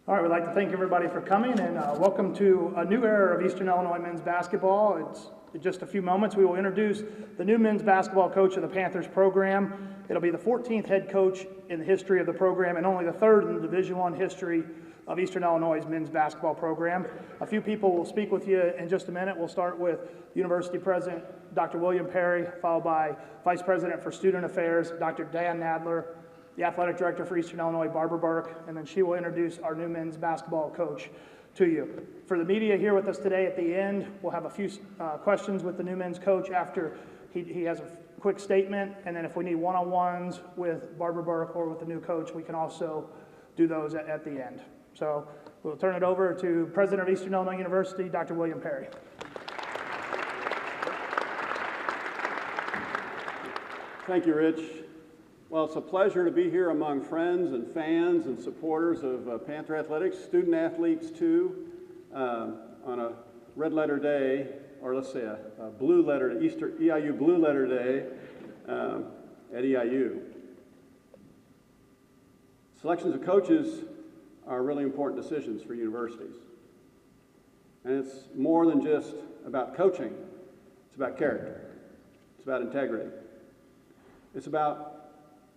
All right, we'd like to thank everybody for coming and welcome to a new era of Eastern Illinois men's basketball. In just a few moments, we will introduce the new men's basketball coach of the Panthers program. It'll be the 14th head coach in the history of the program and only the third in the Division I history of Eastern Illinois' men's basketball program. A few people will speak with you in just a minute. We'll start with University President Dr. William Perry, followed by Vice President for Student Affairs, Dr. Dan Nadler, the Athletic Director for Eastern Illinois, Barbara Burke, and then she will introduce our new men's basketball coach to you. For the media here with us today at the end, we'll have a few questions with the new men's coach after he has a quick statement, and then if we need one-on-ones with Barbara Burke or with the new coach, we can also do those at the end. So we'll turn it over to President of Eastern Illinois University, Dr. William Perry. Thank you, Rich. Well, it's a pleasure to be here among friends and fans and supporters of Panther Athletics, student athletes too, on a red letter day, or let's say a blue letter, EIU blue letter day at EIU. Selections of coaches are really important decisions for universities. And it's more than just about coaching. It's about character. It's about integrity. It's about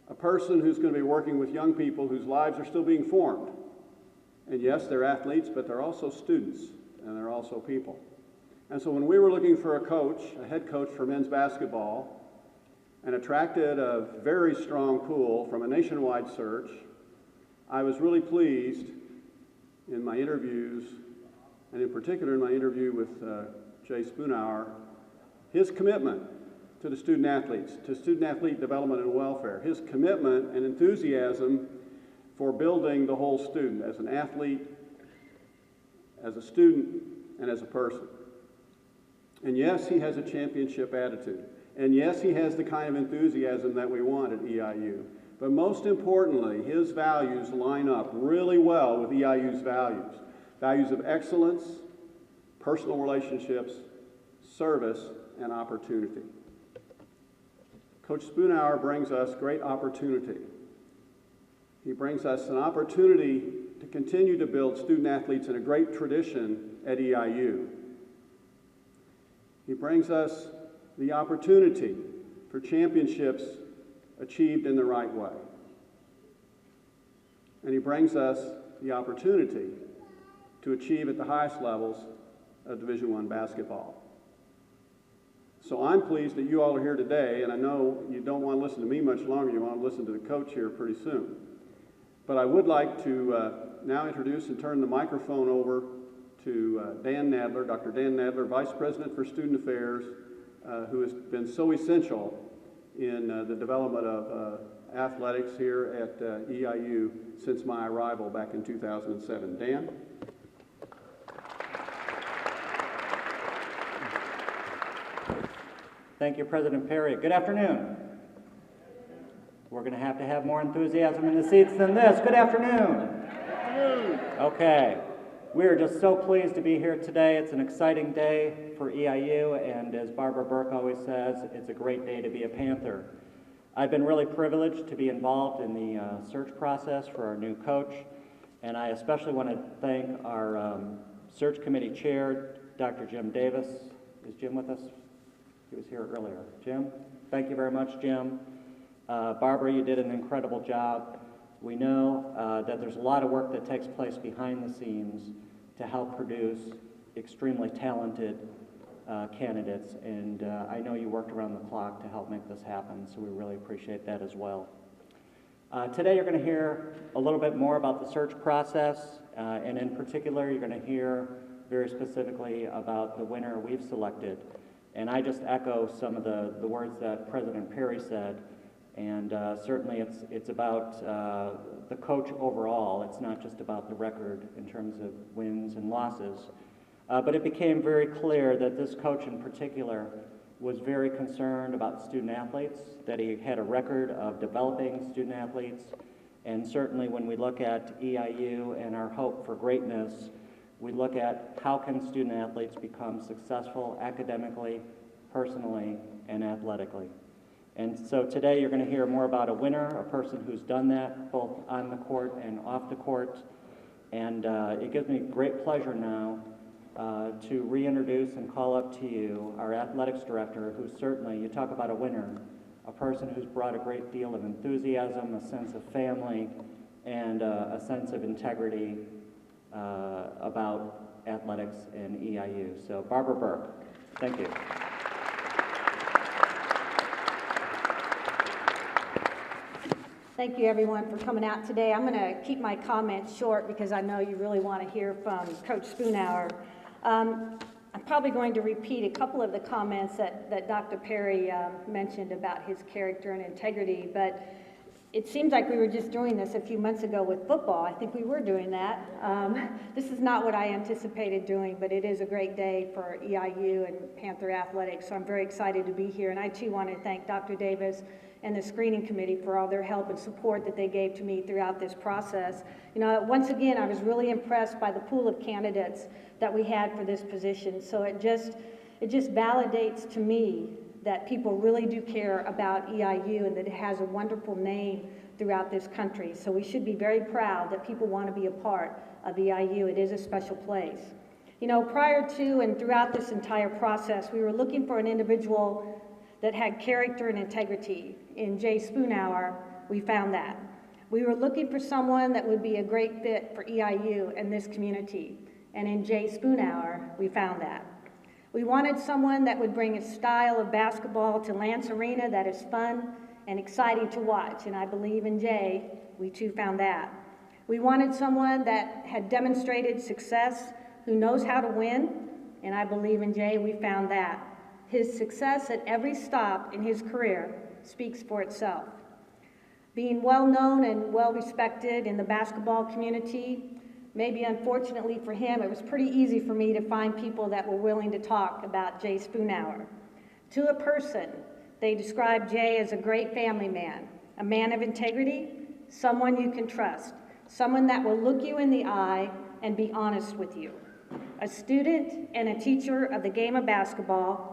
a person who's going to be working with young people whose lives are still being formed. And yes, they're athletes, but they're also students, and they're also people. And so when we were looking for a coach, a head coach for men's basketball, and attracted a very strong pool from a nationwide search, I was really pleased in my interviews, and in particular in my interview with Jay Spoonhour, his commitment to the student athletes, to student athlete development and welfare, his commitment and enthusiasm for building the whole student as an athlete, as a student, and as a person. And yes, he has a championship attitude. And yes, he has the kind of enthusiasm that we want at EIU. But most importantly, his values line up really well with EIU's values. Values of excellence, personal relationships, service, and opportunity. Coach Spoonhour brings us great opportunity. He brings us an opportunity to continue to build student athletes in a great tradition at EIU. He brings us the opportunity for championships achieved in the right way. And he brings us the opportunity to achieve at the highest levels of Division I basketball. So I'm pleased that you all are here today, and I know you don't want to listen to me much longer. You want to listen to the coach here pretty soon. But I would like to now introduce and turn the microphone over to Dan Nadler, Dr. Dan Nadler, Vice President for Student Affairs, who has been so essential in the development of athletics here at EIU since my arrival back in 2007. Dan? Thank you, President Perry. Good afternoon. We're going to have more enthusiasm in the seats than this. Good afternoon. Okay. We're just so pleased to be here today. It's an exciting day for EIU, and as Barbara Burke always says, it's a great day to be a Panther. I've been really privileged to be involved in the search process for our new coach, and I especially want to thank our search committee chair, Dr. Jim Davis. Is Jim with us? He was here earlier. Jim, thank you very much, Jim. Barbara, you did an incredible job. We know that there's a lot of work that takes place behind the scenes to help produce extremely talented candidates, and I know you worked around the clock to help make this happen, so we really appreciate that as well. Today you're going to hear a little bit more about the search process, and in particular you're going to hear very specifically about the winner we've selected. And I just echo some of the words that President Perry said, and certainly it's about the coach overall. It's not just about the record in terms of wins and losses. But it became very clear that this coach in particular was very concerned about student athletes, that he had a record of developing student athletes, and certainly when we look at EIU and our hope for greatness, we look at how can student athletes become successful academically, personally, and athletically. And so today you're going to hear more about a winner, a person who's done that both on the court and off the court. And it gives me great pleasure now to reintroduce and call up to you our athletics director, who certainly, you talk about a winner, a person who's brought a great deal of enthusiasm, a sense of family, and a sense of integrity about athletics and EIU. So Barbara Burke, thank you. Thank you, everyone, for coming out today. I'm going to keep my comments short because I know you really want to hear from Coach Spoonhour. I'm probably going to repeat a couple of the comments that Dr. Perry mentioned about his character and integrity, but it seems like we were just doing this a few months ago with football. I think we were doing that. This is not what I anticipated doing, but it is a great day for EIU and Panther Athletics, so I'm very excited to be here. And I, too, want to thank Dr. Davis and the screening committee for all their help and support that they gave to me throughout this process. You know, once again, I was really impressed by the pool of candidates that we had for this position. So it just validates to me that people really do care about EIU and that it has a wonderful name throughout this country. So we should be very proud that people want to be a part of EIU. It is a special place. You know, prior to and throughout this entire process, we were looking for an individual that had character and integrity. In Jay Spoonhour, we found that. We were looking for someone that would be a great fit for EIU and this community. And in Jay Spoonhour, we found that. We wanted someone that would bring a style of basketball to Lance Arena that is fun and exciting to watch. And I believe in Jay, we too found that. We wanted someone that had demonstrated success, who knows how to win. And I believe in Jay, we found that. His success at every stop in his career speaks for itself. Being well known and well respected in the basketball community, maybe unfortunately for him, it was pretty easy for me to find people that were willing to talk about Jay Spoonhour. To a person, they described Jay as a great family man, a man of integrity, someone you can trust, someone that will look you in the eye and be honest with you, a student and a teacher of the game of basketball,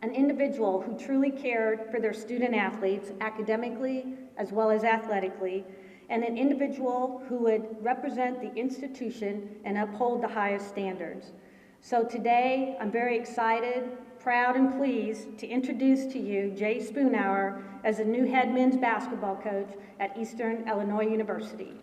an individual who truly cared for their student athletes academically as well as athletically, and an individual who would represent the institution and uphold the highest standards. So today, I'm very excited, proud, and pleased to introduce to you Jay Spoonhour as the new head men's basketball coach at Eastern Illinois University.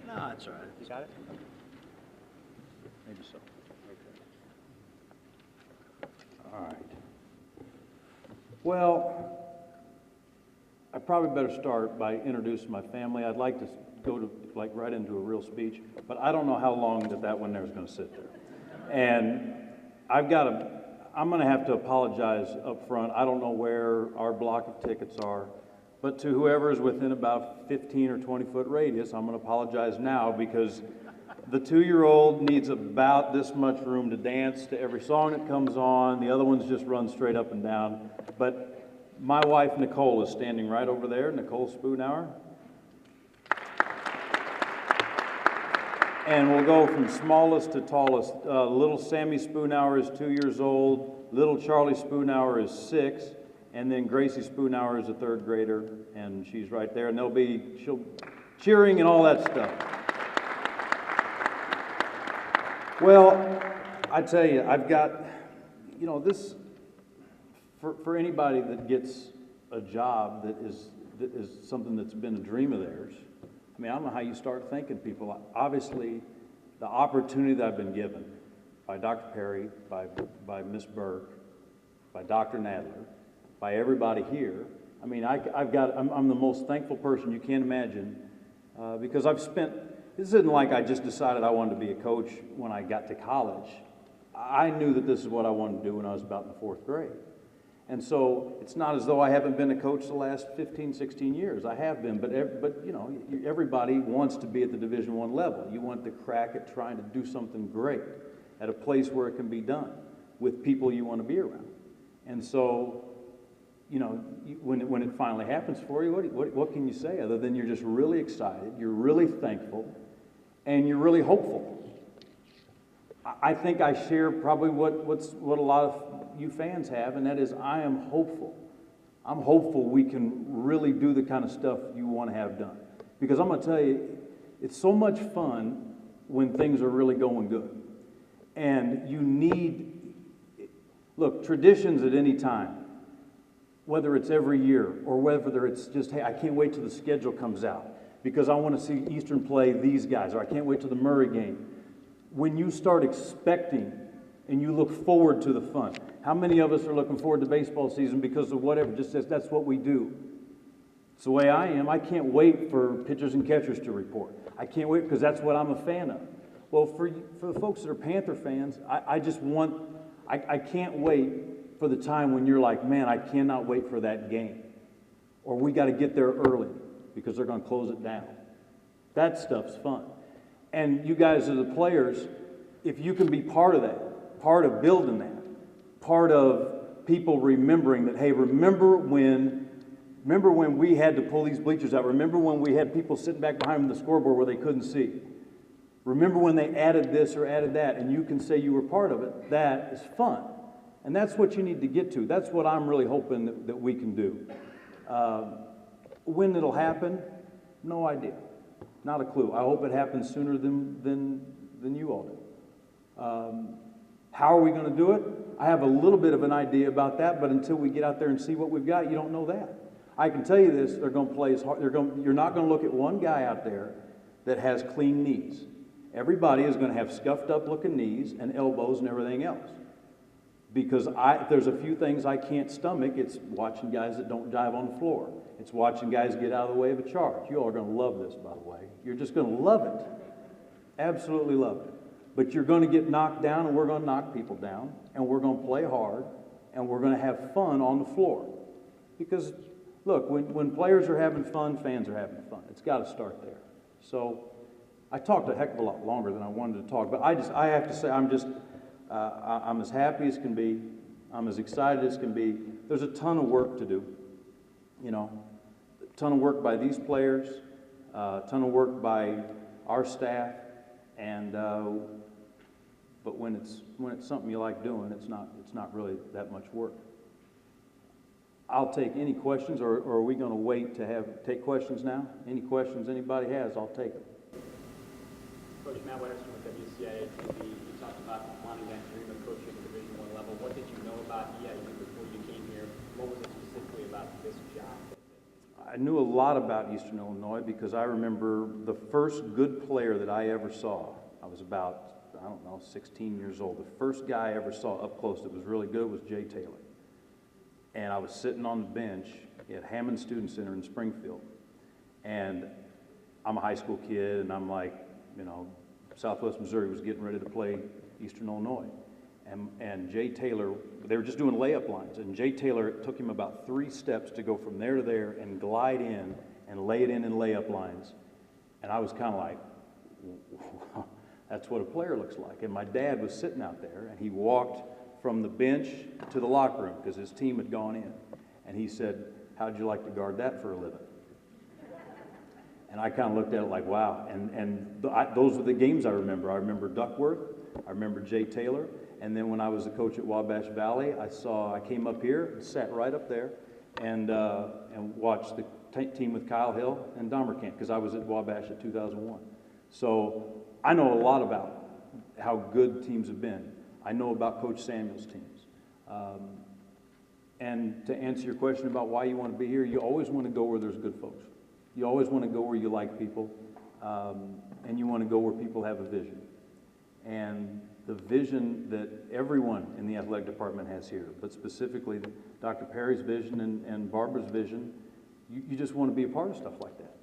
No, that's all right. You got it? Maybe so. All right. Well, I probably better start by introducing my family. I'd like to go to right into a real speech, but I don't know how long that one there is going to sit there. And I'm going to have to apologize up front. I don't know where our block of tickets are, but to whoever is within about 15 or 20 foot radius, I'm going to apologize now because the 2-year-old needs about this much room to dance to every song that comes on. The other ones just run straight up and down. But my wife, Nicole, is standing right over there, Nicole Spoonhour. And we'll go from smallest to tallest. Little Sammy Spoonhour is 2 years old. Little Charlie Spoonhour is 6. And then Gracie Spoonhour is a 3rd grader, and she's right there. And she'll cheering and all that stuff. Well, I tell you, I've got, this, for anybody that gets a job that is something that's been a dream of theirs, I mean, I don't know how you start thanking people. Obviously, the opportunity that I've been given by Dr. Perry, by Ms. Burke, by Dr. Nadler, by everybody here. I mean, I'm the most thankful person you can imagine because this isn't like I just decided I wanted to be a coach when I got to college. I knew that this is what I wanted to do when I was about in the 4th grade. And so it's not as though I haven't been a coach the last 15, 16 years. I have been, but everybody wants to be at the Division I level. You want to crack at trying to do something great at a place where it can be done with people you want to be around. And so when it finally happens for you, what can you say other than you're just really excited, you're really thankful, and you're really hopeful. I think I share probably what a lot of you fans have, and that is I am hopeful. I'm hopeful we can really do the kind of stuff you want to have done. Because I'm going to tell you, it's so much fun when things are really going good. And you need, look, traditions at any time, whether it's every year or whether it's just, hey, I can't wait till the schedule comes out because I want to see Eastern play these guys, or I can't wait till the Murray game. When you start expecting and you look forward to the fun, how many of us are looking forward to baseball season because of whatever, just says that's what we do. It's the way I am. I can't wait for pitchers and catchers to report. I can't wait because that's what I'm a fan of. Well, for the folks that are Panther fans, I can't wait for the time when you're like, man, I cannot wait for that game. Or we got to get there early because they're going to close it down. That stuff's fun. And you guys are the players, if you can be part of that, part of building that, part of people remembering that, hey, remember when we had to pull these bleachers out? Remember when we had people sitting back behind the scoreboard where they couldn't see? Remember when they added this or added that, and you can say you were part of it? That is fun. And that's what you need to get to. That's what I'm really hoping that we can do. When it'll happen, no idea. Not a clue. I hope it happens sooner than you all do. How are we going to do it? I have a little bit of an idea about that, but until we get out there and see what we've got, you don't know that. I can tell you this, they're going to play as hard. You're not going to look at one guy out there that has clean knees. Everybody is going to have scuffed up looking knees and elbows and everything else. Because if there's a few things I can't stomach, it's watching guys that don't dive on the floor. It's watching guys get out of the way of a charge. You all are going to love this, by the way. You're just going to love it. Absolutely love it. But you're going to get knocked down, and we're going to knock people down, and we're going to play hard, and we're going to have fun on the floor. Because, look, when players are having fun, fans are having fun. It's got to start there. So I talked a heck of a lot longer than I wanted to talk, but I have to say I'm as happy as can be. I'm as excited as can be. There's a ton of work to do. A ton of work by these players, a ton of work by our staff, and but when it's something you like doing, it's not really that much work. I'll take any questions, or are we going to wait to take questions now? Any questions anybody has, I'll take them. Coach Matt Wetterson with WCIA TV. You talked about wanting that dream of coaching at the Division I level. What did you know about EIU before you came here? What was it specifically about this job? I knew a lot about Eastern Illinois because I remember the first good player that I ever saw. I was about, 16 years old. The first guy I ever saw up close that was really good was Jay Taylor. And I was sitting on the bench at Hammond Student Center in Springfield. And I'm a high school kid, and I'm like, Southwest Missouri was getting ready to play Eastern Illinois. And Jay Taylor, they were just doing layup lines, and Jay Taylor, it took him about 3 steps to go from there to there and glide in and lay it in layup lines. And I was kind of like, wow, that's what a player looks like. And my dad was sitting out there, and he walked from the bench to the locker room because his team had gone in. And he said, how'd you like to guard that for a living? And I kind of looked at it like, wow. Those were the games I remember. I remember Duckworth. I remember Jay Taylor. And then when I was a coach at Wabash Valley, I came up here, sat right up there, and watched the team with Kyle Hill and Dahmerkamp because I was at Wabash in 2001. So I know a lot about how good teams have been. I know about Coach Samuel's teams. And to answer your question about why you want to be here, you always want to go where there's good folks. You always want to go where you like people, and you want to go where people have a vision. And the vision that everyone in the athletic department has here, but specifically Dr. Perry's vision and Barbara's vision, you just want to be a part of stuff like that.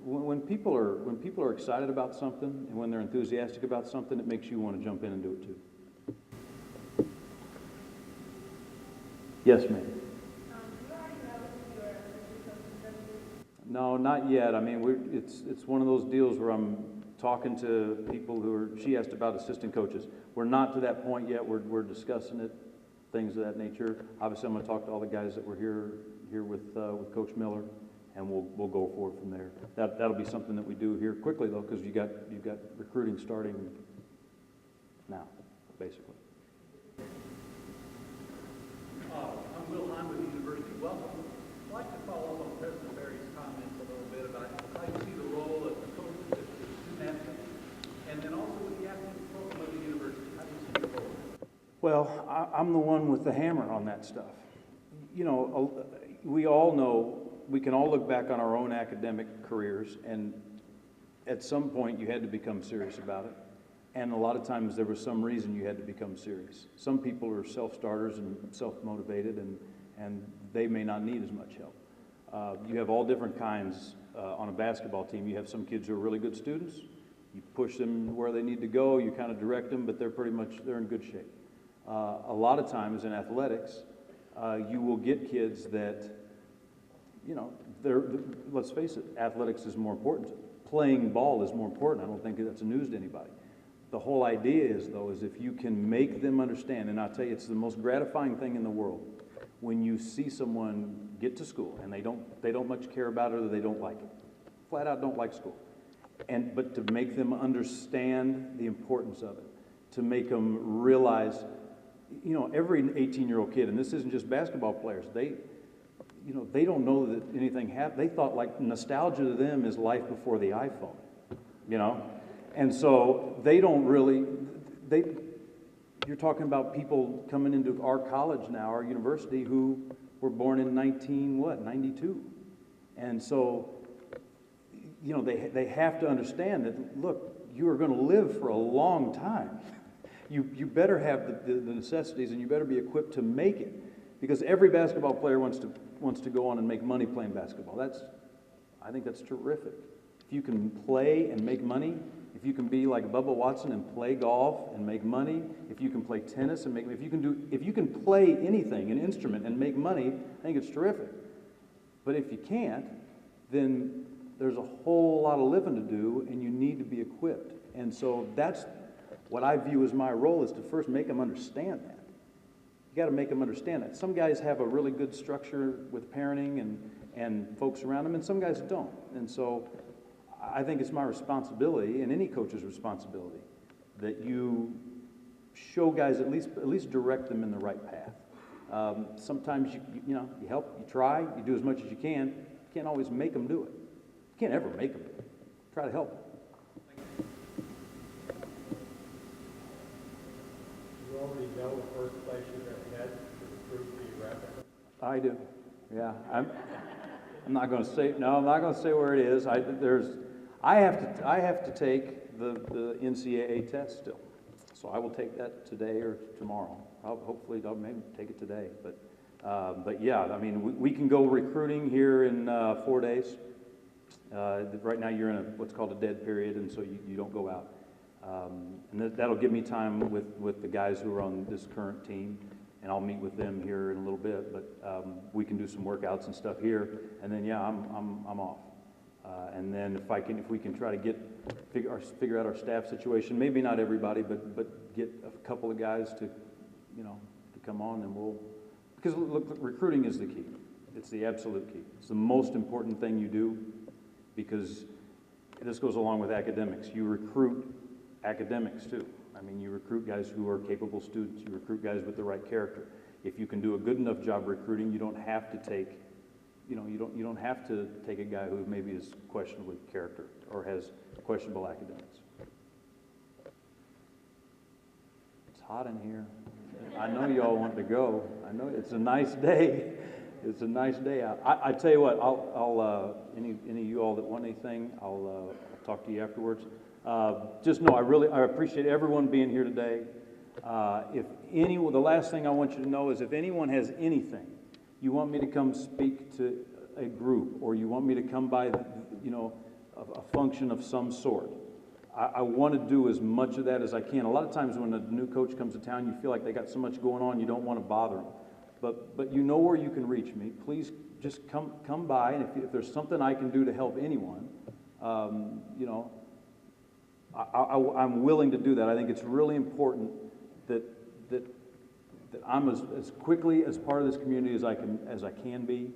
When people are excited about something and when they're enthusiastic about something, it makes you want to jump in and do it too. Yes, ma'am. No, not yet. I mean, it's one of those deals where I'm talking to people she asked about assistant coaches. We're not to that point yet. We're discussing it. things of that nature. Obviously, I'm going to talk to all the guys that were here with Coach Miller, and we'll go forward from there. That'll be something that we do here quickly though, because you've got recruiting starting now, basically. I'm Will Hahn with the University of Welcome. I'd like to follow up on President Barry's comments a little bit about how you see the role of the coaches, the student athletes, and then also with the athletic program of the university. How do you see the role? Well, I'm the one with the hammer on that stuff. You know, we all know, we can all look back on our own academic careers, and at some point you had to become serious about it. And a lot of times there was some reason you had to become serious. Some people are self-starters and self-motivated, and they may not need as much help. You have all different kinds on a basketball team. You have some kids who are really good students. You push them where they need to go, you kind of direct them, but they're in good shape. A lot of times in athletics, you will get kids that, you know, let's face it, athletics is more important. Playing ball is more important. I don't think that's news to anybody. The whole idea is, though, is if you can make them understand, and I'll tell you, it's the most gratifying thing in the world when you see someone get to school and they don't much care about it or they don't like it. Flat out don't like school. But to make them understand the importance of it, to make them realize, you know, every 18-year-old kid, and this isn't just basketball players, they don't know that anything happened. They thought like nostalgia to them is life before the iPhone, you know? And so they don't really, you're talking about people coming into our college now, our university, who were born in 92. And so, you know, they have to understand that, look, you are going to live for a long time. You better have the necessities, and you better be equipped to make it. Because every basketball player wants to go on and make money playing basketball. I think that's terrific. If you can play and make money, if you can be like Bubba Watson and play golf and make money, if you can play tennis and make, if you can play anything, an instrument, and make money, I think it's terrific. But if you can't, then there's a whole lot of living to do, and you need to be equipped. And so that's what I view as my role, is to first make them understand that. You got to make them understand that. Some guys have a really good structure with parenting and folks around them, and some guys don't. And so I think it's my responsibility, and any coach's responsibility, that you show guys, at least direct them in the right path. Sometimes you help, you try, you do as much as you can. You can't always make them do it. You can't ever make them do it. Try to help them. You already know the first place you're going to head to recruit geographically? I do. Yeah. I'm not going to say, no, I'm not going to say where it is. I have to take the NCAA test still. So I will take that today or tomorrow. Hopefully I'll maybe take it today. But yeah, I mean, we can go recruiting here in 4 days. Right now you're in what's called a dead period, and so you don't go out. And that'll give me time with the guys who are on this current team, and I'll meet with them here in a little bit. But we can do some workouts and stuff here, and then yeah, I'm off. And then if we can try to figure out our staff situation, maybe not everybody, but get a couple of guys to come on, and because look, recruiting is the key. It's the absolute key. It's the most important thing you do, because this goes along with academics. You recruit academics too. I mean, you recruit guys who are capable students. You recruit guys with the right character. If you can do a good enough job recruiting, you don't have to take, you don't have to take a guy who maybe is questionable character or has questionable academics. It's hot in here. I know y'all want to go. I know it's a nice day. It's a nice day out. I tell you what, I'll any of you all that want anything, I'll talk to you afterwards. Just know I appreciate everyone being here today. The last thing I want you to know is if anyone has anything, you want me to come speak to a group, or you want me to come by, a function of some sort, I want to do as much of that as I can. A lot of times when a new coach comes to town, you feel like they got so much going on, you don't want to bother them. But you know where you can reach me. Please just come by, and if there's something I can do to help anyone, I'm willing to do that. I think it's really important that that I'm as quickly as part of this community as I can be,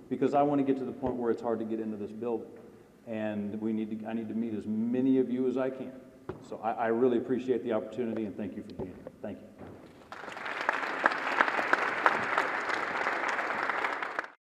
because I want to get to the point where it's hard to get into this building. And I need to meet as many of you as I can. So I really appreciate the opportunity, and thank you for being here. Thank you.